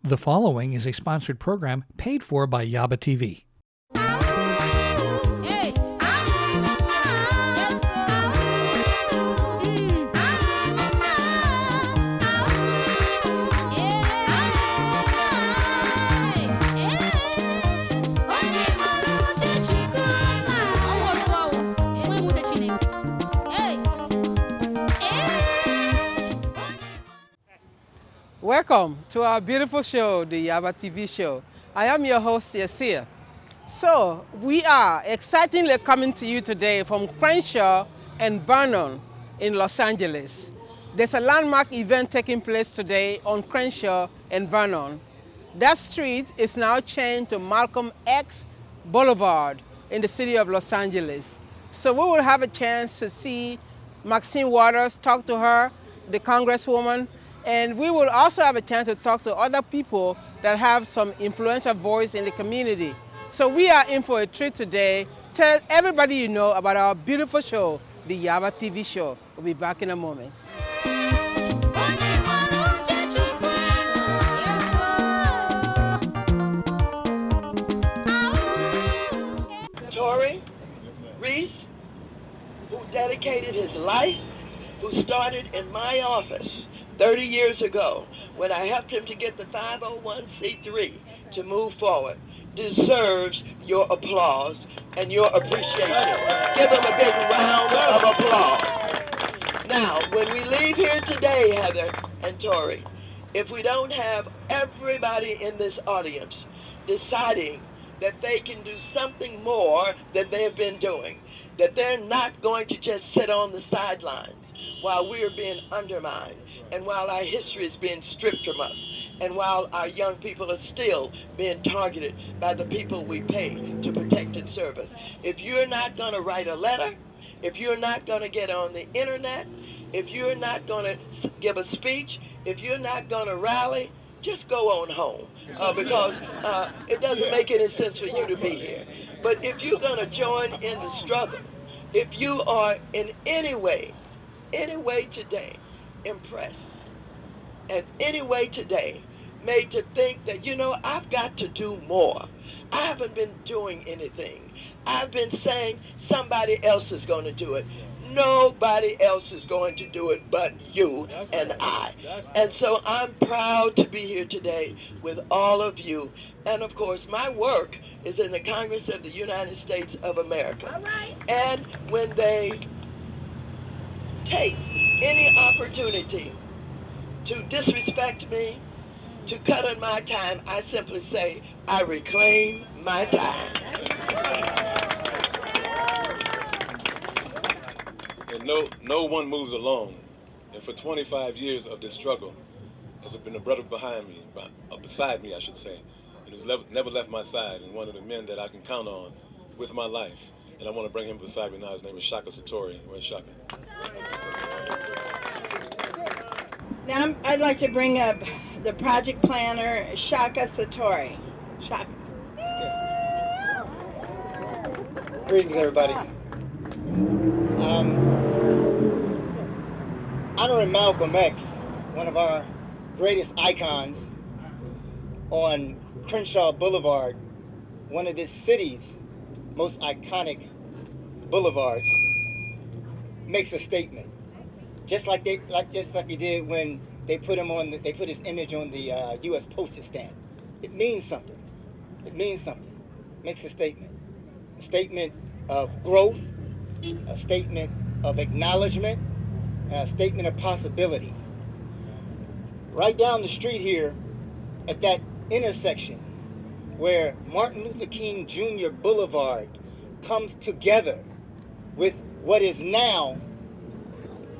The following is a sponsored program paid for by Yaba TV. Welcome to our beautiful show, the Yaba TV show. I am your host, Sia Sia. So, we are excitingly coming to you today from Crenshaw and Vernon in Los Angeles. There's a landmark event taking place today on Crenshaw and Vernon. That street is now changed to Malcolm X Boulevard in the city of Los Angeles. So we will have a chance to see Maxine Waters, talk to her, the Congresswoman, and we will also have a chance to talk to other people that have some influential voice in the community. So we are in for a treat today. Tell everybody you know about our beautiful show, the Yaba TV show. We'll be back in a moment. Tory Reese, who dedicated his life, who started in my office 30 years ago, when I helped him to get the 501c3 to move forward, deserves your applause and your appreciation. Give him a big round of applause. Now, when we leave here today, Heather and Tory, if we don't have everybody in this audience deciding that they can do something more than they have been doing, that they're not going to just sit on the sidelines while we're being undermined, and while our history is being stripped from us, and while our young people are still being targeted by the people we pay to protect and serve us. If you're not going to write a letter, if you're not going to get on the internet, if you're not going to give a speech, if you're not going to rally, just go on home, because it doesn't make any sense for you to be here. But if you're going to join in the struggle, if you are in any way today impressed, and any way today made to think that, you know, I've got to do more. I haven't been doing anything. I've been saying somebody else is going to do it. Nobody else is going to do it but you and I. And so I'm proud to be here today with all of you. And of course, my work is in the Congress of the United States of America. And when they take any opportunity to disrespect me, to cut on my time, I simply say, I reclaim my time. And no one moves alone. And for 25 years of this struggle, there's been a brother beside me, I should say, and who's never left my side, and one of the men that I can count on with my life. And I want to bring him beside me now. His name is Shaka Satori. Where's Shaka? Now I'd like to bring up the project planner, Shaka Satori. Shaka. Greetings, everybody. Honoring Malcolm X, one of our greatest icons on Crenshaw Boulevard, one of this city's most iconic boulevards, makes a statement. Just like he did when they put his image on the U.S. postage stamp. It means something. It means something. It makes a statement. A statement of growth, a statement of acknowledgement, and a statement of possibility. Right down the street here, at that intersection where Martin Luther King Jr. Boulevard comes together with what is now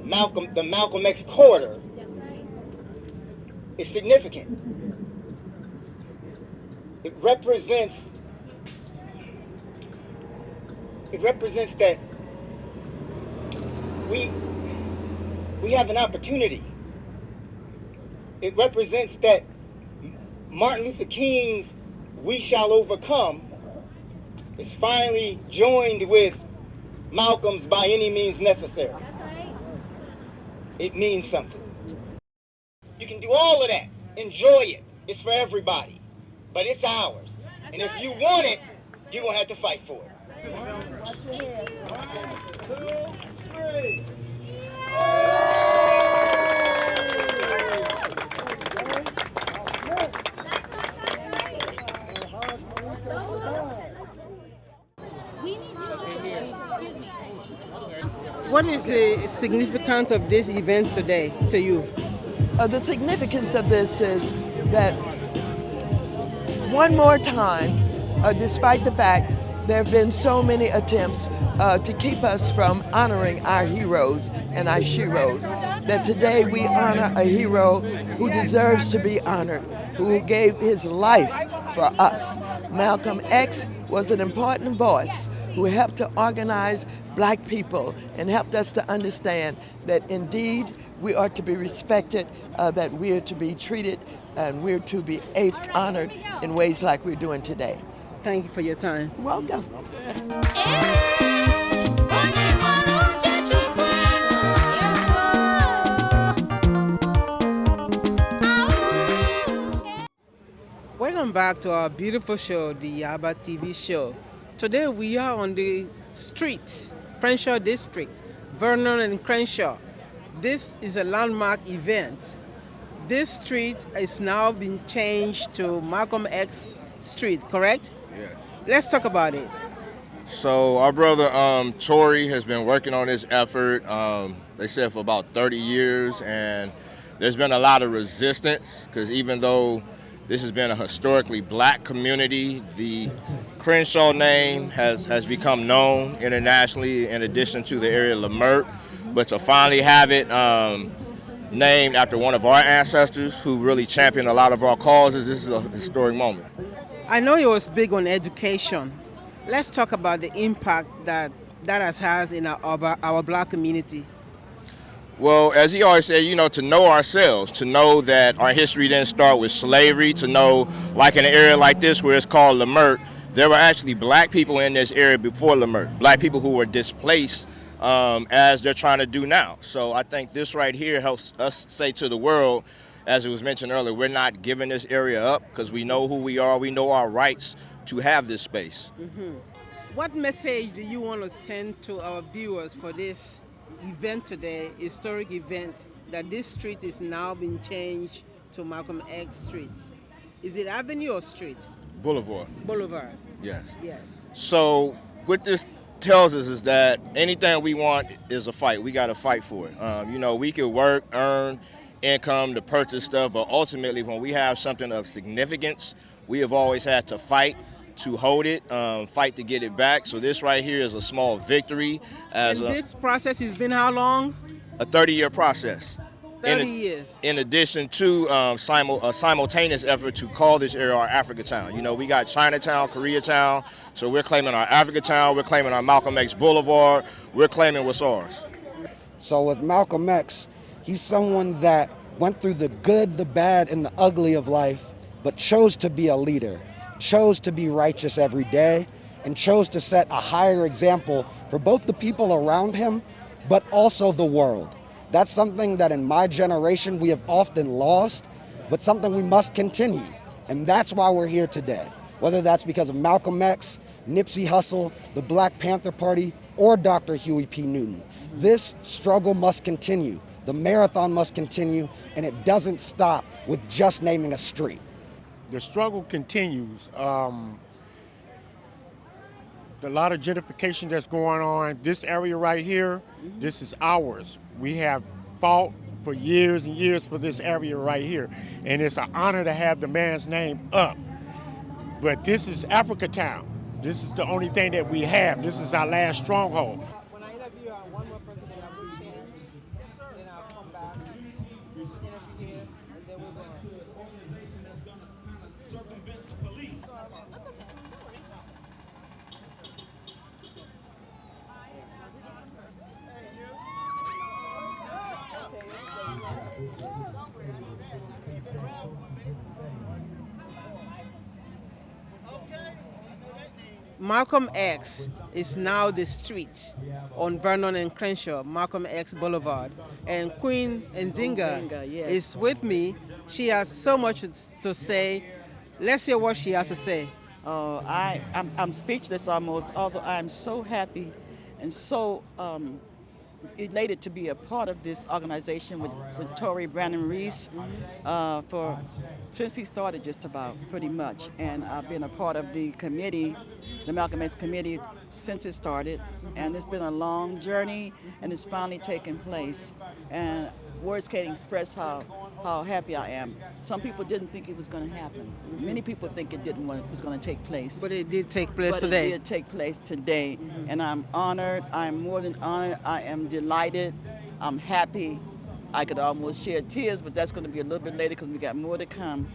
the Malcolm X corridor, is significant. It represents that we have an opportunity. It represents that Martin Luther King's "We Shall Overcome" is finally joined with Malcolm's "By Any Means Necessary." It means something. You can do all of that, enjoy it, It's for everybody, but it's ours. And if you want it, you're going to have to fight for it. Watch your head. 1, 2, 3. What is the significance of this event today to you? The significance of this is that one more time, despite the fact there have been so many attempts to keep us from honoring our heroes and our sheroes, that today we honor a hero who deserves to be honored, who gave his life for us. Malcolm X was an important voice who helped to organize Black people and helped us to understand that indeed we are to be respected, that we are to be treated, and we're to be honored in ways like we're doing today. Thank you for your time. Welcome. Welcome back to our beautiful show, the Yaba TV show. Today we are on the street, Crenshaw District, Vernon and Crenshaw. This is a landmark event. This street is now been changed to Malcolm X Street, correct? Yeah. Let's talk about it. So our brother Tory has been working on this effort, they said for about 30 years, and there's been a lot of resistance because even though this has been a historically Black community, the Crenshaw name has become known internationally in addition to the area of Leimert. But to finally have it named after one of our ancestors who really championed a lot of our causes, this is a historic moment. I know you was big on education. Let's talk about the impact that has in our Black community. Well, as he always said, to know ourselves, to know that our history didn't start with slavery, to know, like in an area like this where it's called Leimert, there were actually Black people in this area before Leimert, Black people who were displaced as they're trying to do now. So I think this right here helps us say to the world, as it was mentioned earlier, we're not giving this area up because we know who we are, we know our rights to have this space. Mm-hmm. What message do you want to send to our viewers for this event today, historic event, that this street is now being changed to Malcolm X Street? Is it Avenue or Street? Boulevard. Boulevard. Yes. Yes. So what this tells us is that anything we want is a fight. We got to fight for it. We could work, earn income to purchase stuff, but ultimately when we have something of significance, we have always had to fight to hold it, fight to get it back. So this right here is a small victory. And this process has been how long? A 30-year process. 30 years. In addition to a simultaneous effort to call this area our Africa Town. We got Chinatown, Koreatown, so we're claiming our Africa Town, we're claiming our Malcolm X Boulevard, we're claiming what's ours. So with Malcolm X, he's someone that went through the good, the bad, and the ugly of life, but chose to be a leader, chose to be righteous every day, and chose to set a higher example for both the people around him, but also the world. That's something that in my generation we have often lost, but something we must continue. And that's why we're here today. Whether that's because of Malcolm X, Nipsey Hussle, the Black Panther Party, or Dr. Huey P. Newton. This struggle must continue. The marathon must continue, and it doesn't stop with just naming a street. The struggle continues. A lot of gentrification that's going on. This area right here, this is ours. We have fought for years and years for this area right here. And it's an honor to have the man's name up. But this is Africa Town. This is the only thing that we have. This is our last stronghold. When I interview one more person that I will change, then I'll come back, interview, and then we'll go. Malcolm X is now the street on Vernon and Crenshaw, Malcolm X Boulevard. And Queen Nzinga is with me She has so much to say. Let's hear what she has to say. I'm speechless almost, although I'm so happy and so elated to be a part of this organization with Tory Brandon Reese since he started just about pretty much. And I've been a part of the committee, the Malcolm X committee, since it started. And it's been a long journey and it's finally taken place. And words can't express how happy I am. Some people didn't think it was going to happen. Many people think it was going to take place. But it did take place today. It did take place today. And I'm honored. I'm more than honored. I am delighted. I'm happy. I could almost shed tears, but that's going to be a little bit later because we got more to come.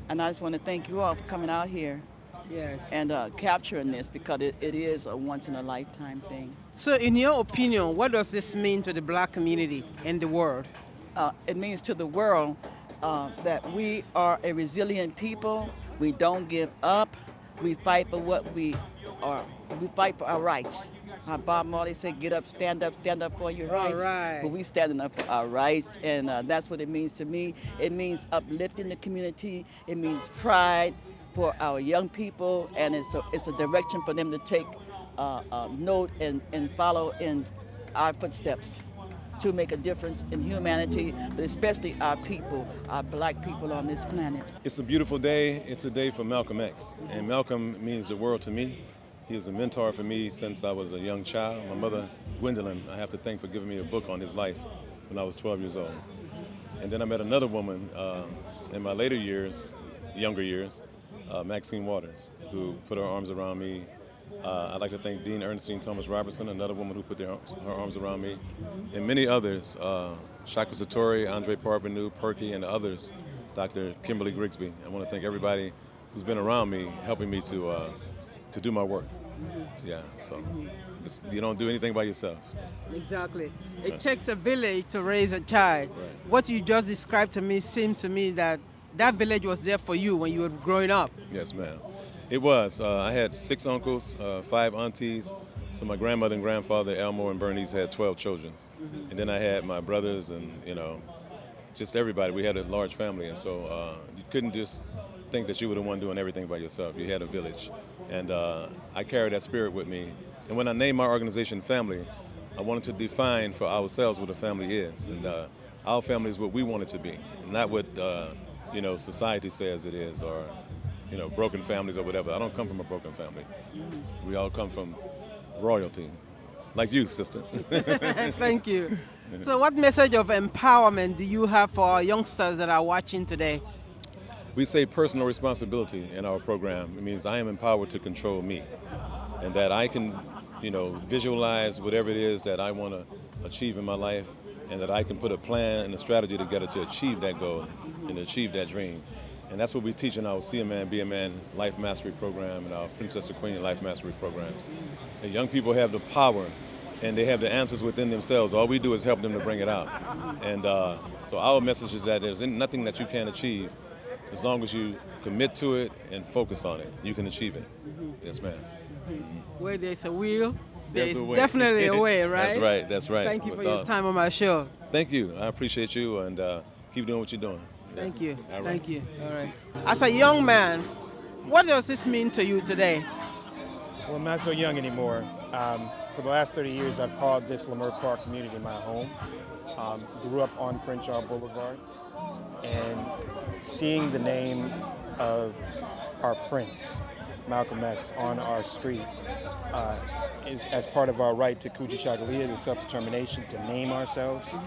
And I just want to thank you all for coming out here. Yes. And capturing this because it is a once-in-a-lifetime thing. So in your opinion, what does this mean to the black community and the world? It means to the world that we are a resilient people. We don't give up. We fight for what we are. We fight for our rights. Bob Marley said, get up for your rights. Right. But we standing up for our rights, and that's what it means to me. It means uplifting the community. It means pride for our young people, and it's a direction for them to take note and follow in our footsteps to make a difference in humanity, but especially our people, our black people on this planet. It's a beautiful day. It's a day for Malcolm X. And Malcolm means the world to me. He is a mentor for me since I was a young child. My mother, Gwendolyn, I have to thank for giving me a book on his life when I was 12 years old. And then I met another woman in my later years, younger years, Maxine Waters, who put her arms around me. I'd like to thank Dean Ernestine Thomas Robertson, another woman who put her arms around me, and many others, Shaka Satori, Andre Parvenu, Perky, and others, Dr. Kimberly Grigsby. I want to thank everybody who's been around me, helping me to do my work. Yeah, so you don't do anything by yourself. Exactly. It takes a village to raise a child. Right. What you just described to me seems to me that village was there for you when you were growing up. Yes, ma'am. It was. I had 6 uncles, 5 aunties. So my grandmother and grandfather, Elmore and Bernice, had 12 children. And then I had my brothers and, just everybody. We had a large family. And so you couldn't just think that you were the one doing everything by yourself. You had a village. And I carried that spirit with me. And when I named my organization Family, I wanted to define for ourselves what a family is. And our family is what we want it to be, not what society says it is, or broken families or whatever. I don't come from a broken family. We all come from royalty, like you, sister. Thank you. So what message of empowerment do you have for our youngsters that are watching today? We say personal responsibility in our program. It means I am empowered to control me, and that I can, visualize whatever it is that I want to achieve in my life, and that I can put a plan and a strategy together to achieve that goal and achieve that dream. And that's what we teach in our See a Man, Be a Man Life Mastery program and our Princess or Queen Life Mastery programs. And young people have the power and they have the answers within themselves. All we do is help them to bring it out. And so our message is that there's nothing that you can't achieve. As long as you commit to it and focus on it, you can achieve it. Yes, ma'am. Where there's a will, There's there's a way. definitely a way, right? That's right. Thank you for your time on my show. Thank you. I appreciate you, and keep doing what you're doing. Thank you. All right. Thank you. All right. As a young man, what does this mean to you today? Well, I'm not so young anymore. For the last 30 years, I've called this Leimert Park community my home. Grew up on Crenshaw Boulevard, and seeing the name of our prince, Malcolm X, on our street is as part of our right to Kuji Shagalia, the self-determination to name ourselves,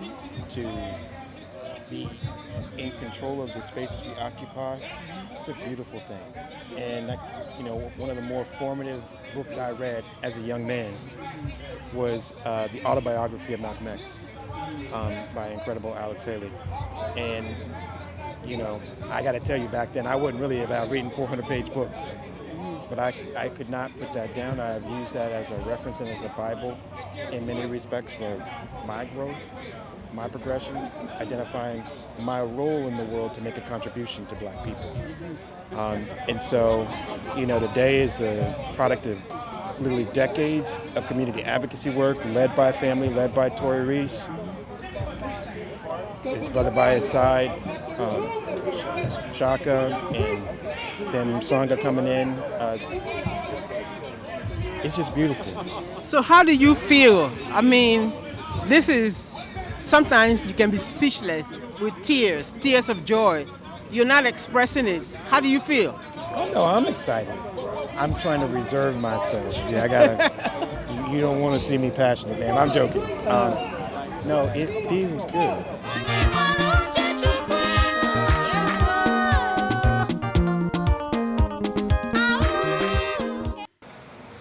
to be in control of the spaces we occupy. It's a beautiful thing. And one of the more formative books I read as a young man was the autobiography of Malcolm X by incredible Alex Haley. And I got to tell you, back then I wasn't really about reading 400-page books, but I could not put that down. I have used that as a reference and as a Bible in many respects for my growth, my progression, identifying my role in the world to make a contribution to black people. And so, today is the product of literally decades of community advocacy work led by family, led by Tory Reese, his brother by his side, Shaka and them Songa coming in. It's just beautiful. So how do you feel? I mean, this is, sometimes you can be speechless with tears of joy. You're not expressing it. How do you feel? Oh no, I'm excited. I'm trying to reserve myself. See, I gotta, you don't want to see me passionate, man. I'm joking. No, it feels good.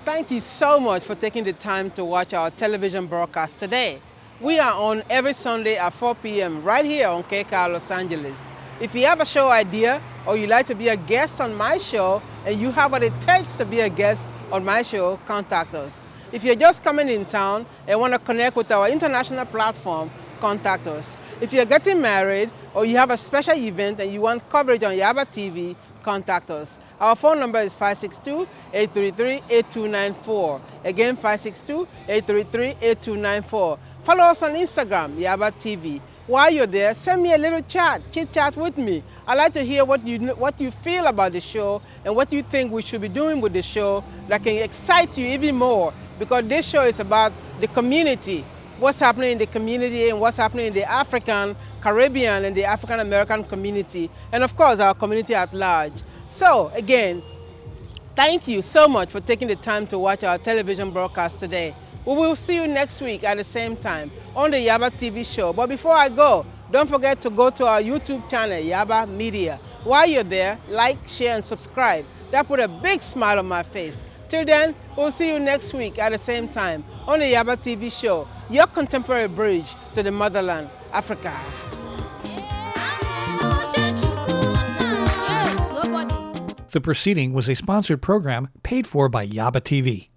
Thank you so much for taking the time to watch our television broadcast today. We are on every Sunday at 4 p.m. right here on KCAL Los Angeles. If you have a show idea or you'd like to be a guest on my show and you have what it takes to be a guest on my show, contact us. If you're just coming in town and want to connect with our international platform, contact us. If you're getting married or you have a special event and you want coverage on Yaba TV, contact us. Our phone number is 562-833-8294. Again, 562-833-8294. Follow us on Instagram, Yaba TV. While you're there, send me a little chit chat with me. I'd like to hear what you feel about the show and what you think we should be doing with the show that can excite you even more, because this show is about the community, what's happening in the community and what's happening in the African, Caribbean, and the African American community, and of course our community at large. So again, thank you so much for taking the time to watch our television broadcast today. We will see you next week at the same time on the Yaba TV show. But before I go, don't forget to go to our YouTube channel, Yaba Media. While you're there, like, share, and subscribe. That put a big smile on my face. Till then, we'll see you next week at the same time on the Yaba TV show, your contemporary bridge to the motherland, Africa. The proceeding was a sponsored program paid for by Yaba TV.